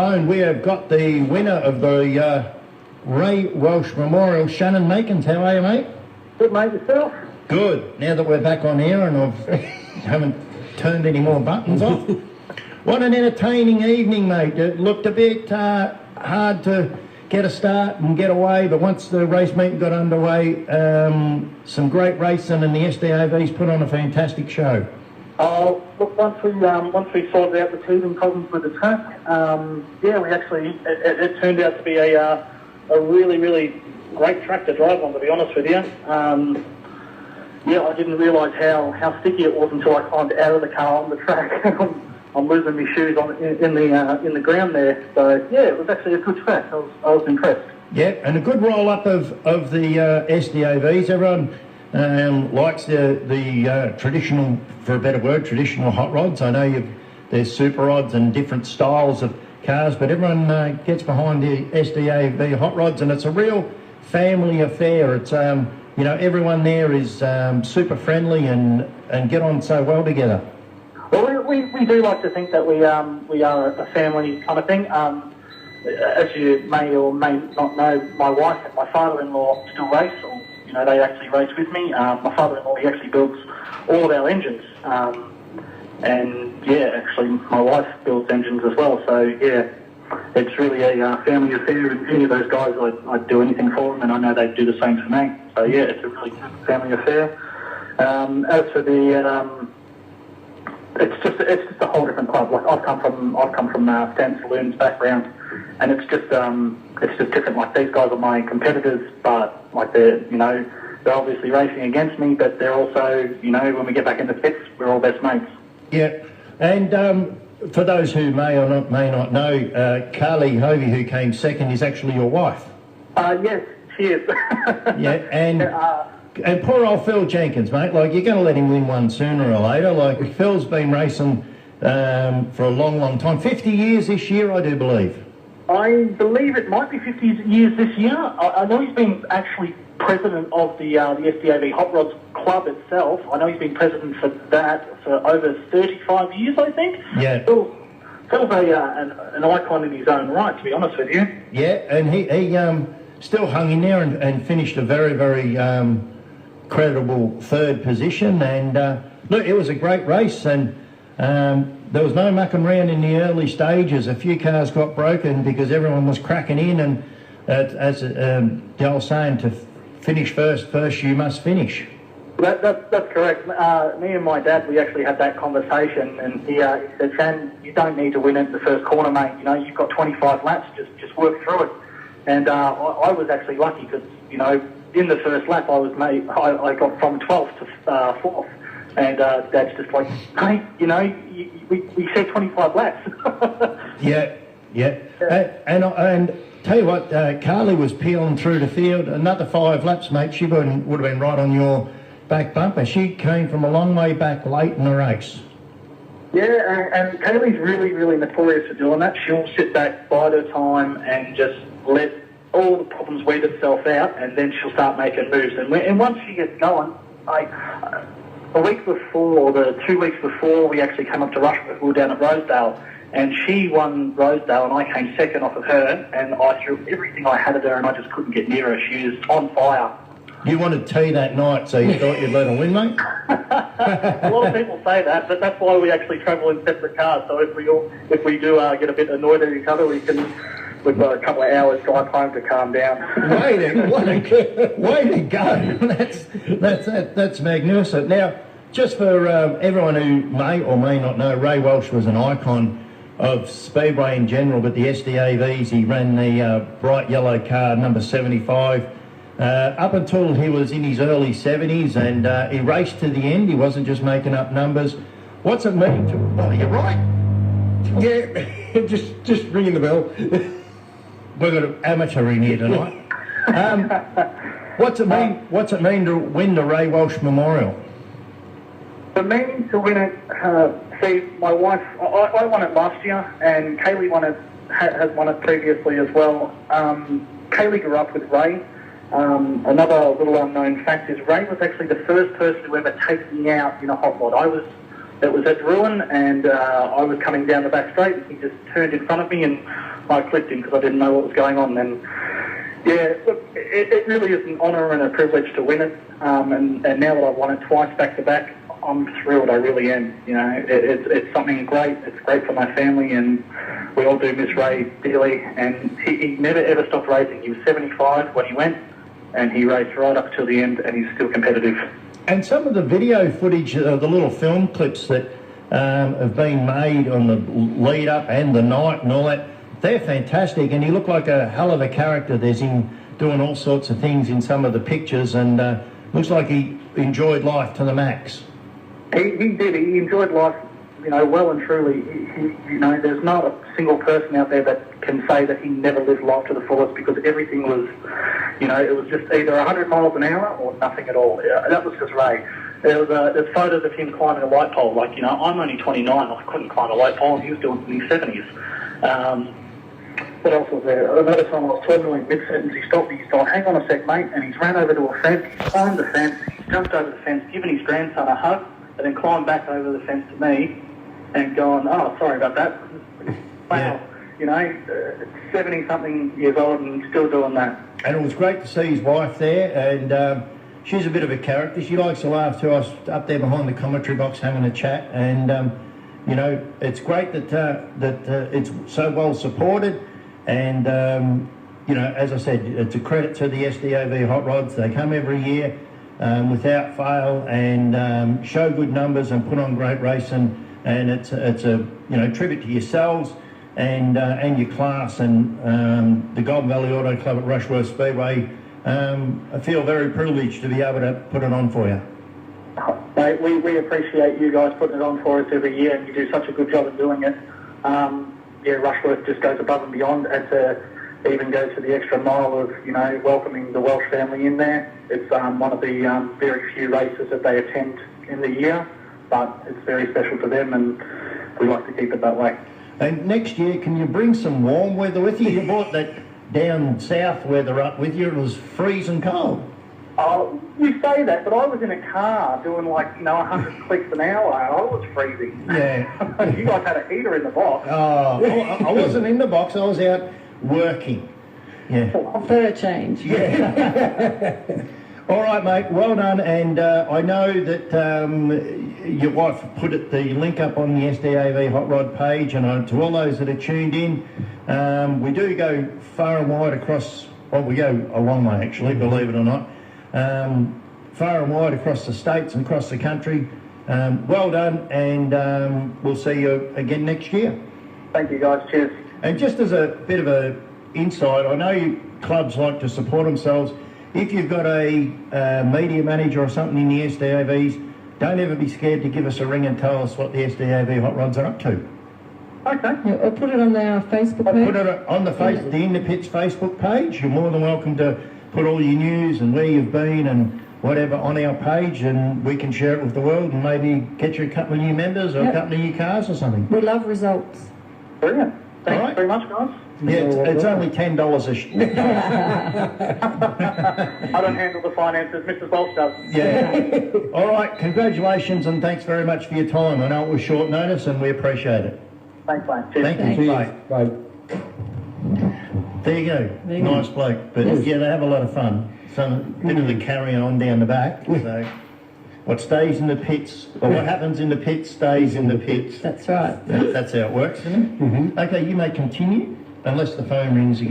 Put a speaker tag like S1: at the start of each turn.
S1: And we have got the winner of the Ray Welsh Memorial, Shannon Meakins. How are you, mate?
S2: Good, mate. Yourself?
S1: Good. Now that we're back on here and I haven't turned any more buttons off. What an entertaining evening, mate. It looked a bit hard to get a start and get away, but once the race meeting got underway, some great racing and the SDAVs put on a fantastic show.
S2: Look, once we sorted out the teething problems with the track, it turned out to be a really, really great track to drive on, to be honest with you. I didn't realise how sticky it was until I climbed out of the car on the track. I'm losing my shoes in the ground there. So yeah, it was actually a good track. I was impressed.
S1: Yeah, and a good roll up of the SDAVs. Everyone likes the traditional, for a better word, traditional hot rods. I know there's super rods and different styles of cars, but everyone gets behind the SDAV hot rods, and it's a real family affair. It's everyone there is super friendly and get on so well together.
S2: Well, we do like to think that we are a family kind of thing. As you may or may not know, my wife and my father-in-law still race, or they actually race with me. My father-in-law, he actually builds all of our engines, actually my wife builds engines as well. So yeah, it's really a family affair, and any of those guys, I'd do anything for them, and I know they'd do the same for me. So yeah, it's a really good family affair. As for the it's just a whole different club. Like I've come from Stan Saloon's background, and it's just different. Like these guys are my competitors, but like they're obviously racing against me, but they're also when we get back in the pits, we're all best mates.
S1: Yeah, and for those who may not know, Carly Hovey, who came second, is actually your wife.
S2: Yes, she is.
S1: Yeah, and poor old Phil Jenkins, mate, like you're going to let him win one sooner or later. Like Phil's been racing for a long, long time. 50 years this year, I do believe.
S2: I believe it might be 50 years this year. I know he's been actually president of the SDAV Hot Rods Club itself. I know he's been president for that for over 35 years, I think.
S1: Yeah.
S2: Phil's an icon in his own right, to be honest with you.
S1: Yeah, and he still hung in there and finished a very, very credible third position. And look, it was a great race, and there was no mucking around in the early stages. A few cars got broken because everyone was cracking in, and as the old saying, to finish first you must finish.
S2: That's correct. Me and my dad, we actually had that conversation, and he said, "Shan, you don't need to win it in the first corner, mate. You've got 25 laps. Just work through it." And I was actually lucky because in the first lap I got from 12th to 4th, and Dad's just like, "Mate, we said 25 laps."
S1: Yeah. And tell you what, Carly was peeling through the field. Another 5 laps, mate. She would have been right on your back bumper. She came from a long way back late in the race.
S2: Yeah, and Kaylee's really, really notorious for doing that. She'll sit back, bide her time, and just let all the problems weed itself out, and then she'll start making moves. And once she gets going, a week before, or the 2 weeks before, we actually came up to Rushworth. We were down at Rosedale, and she won Rosedale, and I came second off of her, and I threw everything I had at her, and I just couldn't get near her. She was on fire.
S1: You wanted tea that night, so you thought you'd let her win, mate?
S2: A lot of people say that, but that's why we actually travel in separate cars. So if we do get a bit annoyed at each other, we've got a couple of hours drive home to calm down.
S1: Way to go! That's magnificent. Now, just for everyone who may or may not know, Ray Welsh was an icon of Speedway in general, but the SDAVs, he ran the bright yellow car, number 75. Up until he was in his early 70s, and he raced to the end. He wasn't just making up numbers. What's it mean to... Oh, you're right.
S3: Yeah, just ringing the bell.
S1: We've got an amateur in here tonight. What's it mean to win the Ray Welsh Memorial?
S2: For me to win it, see, my wife, I won it last year, and Kaylee has won it previously as well. Kaylee grew up with Ray. Another little unknown fact is Ray was actually the first person to ever take me out in a hot rod. It was at Ruin, and I was coming down the back straight, and he just turned in front of me, and I clicked him because I didn't know what was going on. And yeah, look, it really is an honour and a privilege to win it. And now that I've won it twice back to back, I'm thrilled. I really am. You know, it's something great. It's great for my family, and we all do miss Ray dearly. And he never ever stopped racing. He was 75 when he went, and he raced right up till the end, and he's still competitive.
S1: And some of the video footage, the little film clips that have been made on the lead up and the night and all that, they're fantastic. And he looked like a hell of a character. There's him doing all sorts of things in some of the pictures, and looks like he enjoyed life to the max.
S2: He did. He enjoyed life, you know, well and truly. You know, there's not a single person out there that can say that he never lived life to the fullest, because everything was, you know, it was just either 100 miles an hour or nothing at all. That was just Ray. There's photos of him climbing a light pole. Like, you know, I'm only 29. I couldn't climb a light pole, and he was doing it in his 70s. What else was there? Another time I was toiling mid-sentence, he stopped me. He's gone, hang on a sec, mate, and he's ran over to a fence. He's climbed the fence. He's jumped over the fence, given his grandson a hug, and then climbed back over the fence to me and gone, oh, sorry about that. Wow,
S1: Yeah.
S2: you know, 70-something years old and still doing that.
S1: And it was great to see his wife there, and she's a bit of a character. She likes to laugh to us up there behind the commentary box having a chat, and you know, it's great that it's so well supported, and you know, as I said, it's a credit to the SDAV Hot Rods. They come every year without fail and show good numbers and put on great racing, and it's a you know, tribute to yourselves and your class, and the Golden Valley Auto Club at Rushworth Speedway. I feel very privileged to be able to put it on for you.
S2: Mate, we appreciate you guys putting it on for us every year, and you do such a good job of doing it. Yeah, Rushworth just goes above and beyond, and to even go to the extra mile of, you know, welcoming the Welsh family in there. It's one of the very few races that they attend in the year, but it's very special to them, and we like to keep it that way.
S1: And next year, can you bring some warm weather with you? You brought that down south weather up with you. It was freezing cold.
S2: Oh, you say that, but I was in a car doing, like, you know, 100 clicks an hour. I was freezing.
S1: Yeah.
S2: You guys had a heater in the box.
S1: Oh, I wasn't in the box. I was out working. Yeah.
S4: For a change.
S1: Yeah. All right, mate. Well done. And I know that your wife put the link up on the SDAV Hot Rod page, and to all those that are tuned in, we do go far and wide across. Well, we go a long way, actually, believe it or not. Far and wide across the states and across the country. Well done, and we'll see you again next year.
S2: Thank you, guys. Cheers.
S1: And just as a bit of a insight, I know clubs like to support themselves. If you've got a media manager or something in the SDAVs, don't ever be scared to give us a ring and tell us what the SDAV Hot Rods are up to.
S2: Okay.
S4: Yeah, or put it on our Facebook
S1: I'll
S4: page.
S1: put it on the In the Pits Facebook page. You're more than welcome to put all your news and where you've been and whatever on our page, and we can share it with the world and maybe get you a couple of new members or a couple of new cars or something.
S4: We love results.
S2: Brilliant. Thanks
S1: All right.
S2: very much, guys.
S1: Yeah, it's only $10 a
S2: I don't handle the finances. Mrs. Welsh does.
S1: Yeah. All right. Congratulations and thanks very much for your time. I know it was short notice and we appreciate it.
S2: Thanks, mate. Cheers.
S1: Thank you. Bye.
S3: Bye.
S1: There you go.
S4: There you
S1: Nice
S4: go.
S1: bloke. But yeah, they have a lot of fun. Some bit of the carry on down the back. So what stays in the pits, or what happens in the pits stays in the pits.
S4: That's right.
S1: That's how it works, isn't it? Okay, you may continue unless the phone rings again.